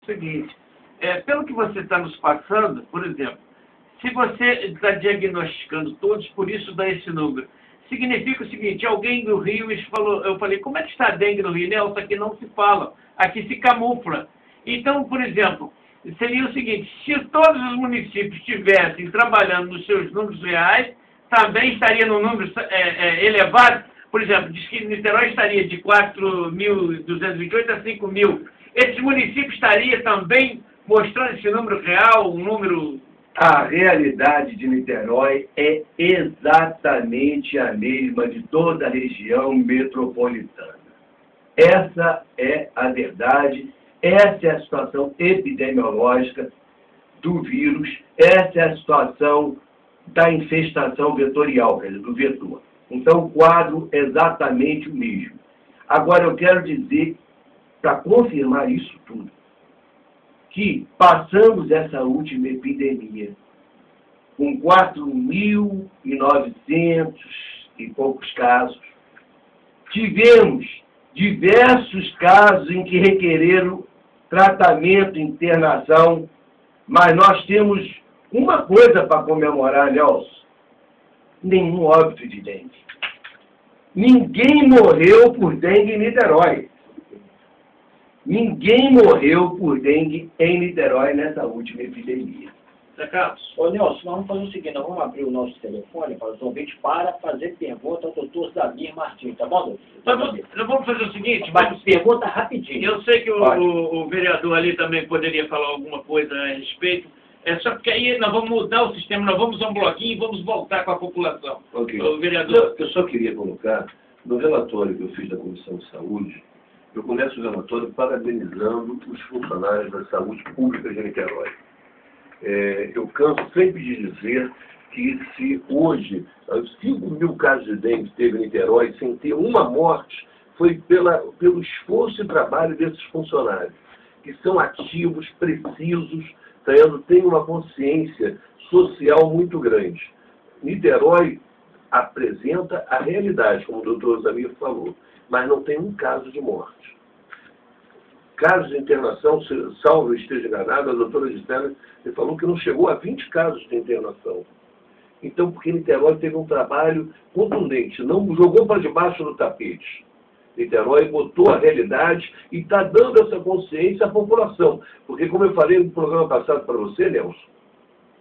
seguinte, pelo que você está nos passando, por exemplo, se você está diagnosticando todos, por isso dá esse número. Significa o seguinte, alguém do Rio falou, eu falei, como é que está a dengue no Rio? Nelson, aqui não se fala, aqui se camufla. Então, por exemplo, seria o seguinte, se todos os municípios estivessem trabalhando nos seus números reais, também estaria no número elevado. Por exemplo, diz que Niterói estaria de 4.228 a 5.000. Esses municípios estariam também mostrando esse número real, um número... A realidade de Niterói é exatamente a mesma de toda a região metropolitana. Essa é a verdade, essa é a situação epidemiológica do vírus, essa é a situação da infestação vetorial, quer dizer, do vetor. Então, o quadro é exatamente o mesmo. Agora, eu quero dizer, para confirmar isso tudo, que passamos essa última epidemia com 4.900 e poucos casos. Tivemos diversos casos em que requereram tratamento, internação, mas nós temos uma coisa para comemorar, Nelson: nenhum óbito de dengue. Ninguém morreu por dengue em Niterói. Ninguém morreu por dengue em Niterói nessa última epidemia. Zé Carlos. Ô, Nelson, nós vamos fazer o seguinte, nós vamos abrir o nosso telefone para os ouvintes para fazer pergunta ao doutor Zamir Martins, tá bom, doutor? Nós vamos fazer o seguinte... Pergunta rapidinho. Eu sei que o vereador ali também poderia falar alguma coisa a respeito, só porque aí nós vamos mudar o sistema, nós vamos a um bloquinho e vamos voltar com a população. Ok. O vereador... Eu só queria colocar, no relatório que eu fiz da Comissão de Saúde, eu começo o relatório parabenizando os funcionários da saúde pública de Niterói. Eu canso sempre de dizer que se hoje 5.000 casos de dengue teve em Niterói sem ter uma morte, foi pelo esforço e trabalho desses funcionários, que são ativos, precisos, têm uma consciência social muito grande. Niterói apresenta a realidade, como o doutor Zamir falou, mas não tem um caso de morte. Casos de internação, salvo eu esteja enganado, a doutora Gisela falou que não chegou a 20 casos de internação. Então, porque Niterói teve um trabalho contundente, não jogou para debaixo do tapete. Niterói botou a realidade e está dando essa consciência à população. Porque, como eu falei no programa passado para você, Nelson,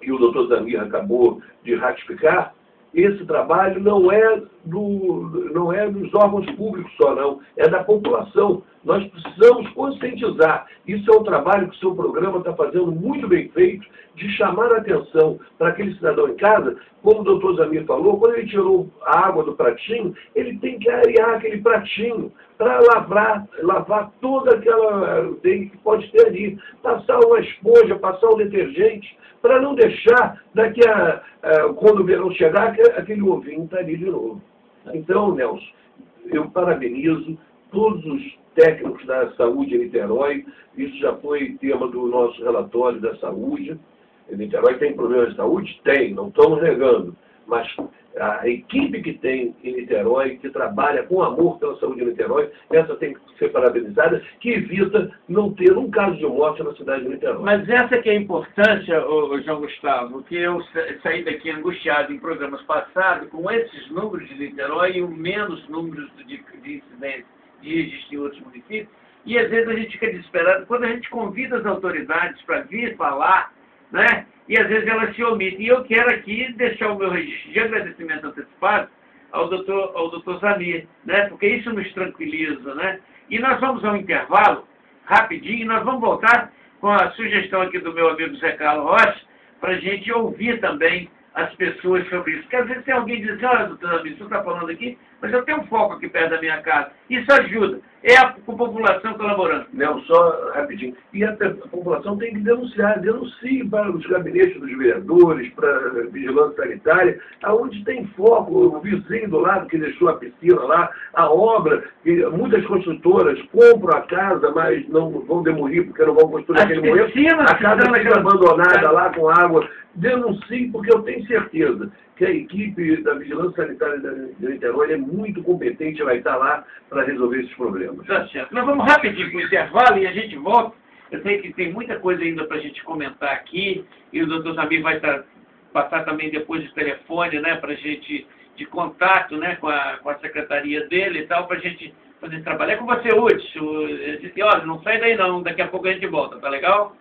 e o doutor Zamir acabou de ratificar, esse trabalho não é dos órgãos públicos só, não. É da população. Nós precisamos conscientizar. Isso é um trabalho que o seu programa está fazendo muito bem feito, de chamar a atenção para aquele cidadão em casa. Como o doutor Zamir falou, quando ele tirou a água do pratinho, ele tem que arear aquele pratinho para lavar toda aquela dengue que pode ter ali. Passar uma esponja, passar um detergente, para não deixar quando o verão chegar, aquele ovinho está ali de novo. Então, Nelson, eu parabenizo todos os técnicos da saúde em Niterói. Isso já foi tema do nosso relatório da saúde. Em Niterói tem problemas de saúde? Tem, não estamos negando. Mas a equipe que tem em Niterói, que trabalha com amor pela saúde em Niterói, essa tem que ser parabenizada, que evita não ter um caso de morte na cidade de Niterói. Mas essa que é a importância, João Gustavo, que eu saí daqui angustiado em programas passados, com esses números de Niterói e o menos números de incidentes que existem em outros municípios, e às vezes a gente fica desesperado quando a gente convida as autoridades para vir falar, né? E às vezes elas se omitem. E eu quero aqui deixar o meu registro de agradecimento antecipado ao doutor Zamir, né? Porque isso nos tranquiliza, né? E nós vamos ao intervalo, rapidinho, e nós vamos voltar com a sugestão aqui do meu amigo Zé Carlos Rocha, para a gente ouvir também as pessoas sobre isso. Porque às vezes tem alguém que diz, olha, doutor Zamir, você está falando aqui, mas eu tenho um foco aqui perto da minha casa. Isso ajuda. É a população colaborando. Não, só rapidinho. E a população tem que denunciar. Denuncie para os gabinetes dos vereadores, para a vigilância sanitária, aonde tem foco, o vizinho do lado que deixou a piscina lá, a obra, que muitas construtoras compram a casa, mas não vão demolir porque não vão construir naquele momento. A casa fica abandonada lá com água. Denuncie, porque eu tenho certeza que a equipe da Vigilância Sanitária de Niterói é muito competente, vai estar lá para resolver esses problemas. Tá certo. Nós vamos rapidinho para o intervalo e a gente volta. Eu sei que tem muita coisa ainda para a gente comentar aqui, e o doutor Samir vai passar também depois de telefone, né, para a gente, de contato, né, com a secretaria dele e tal, para a gente fazer esse trabalho. É com você, Hudson. E olha, não sai daí não, daqui a pouco a gente volta, tá legal?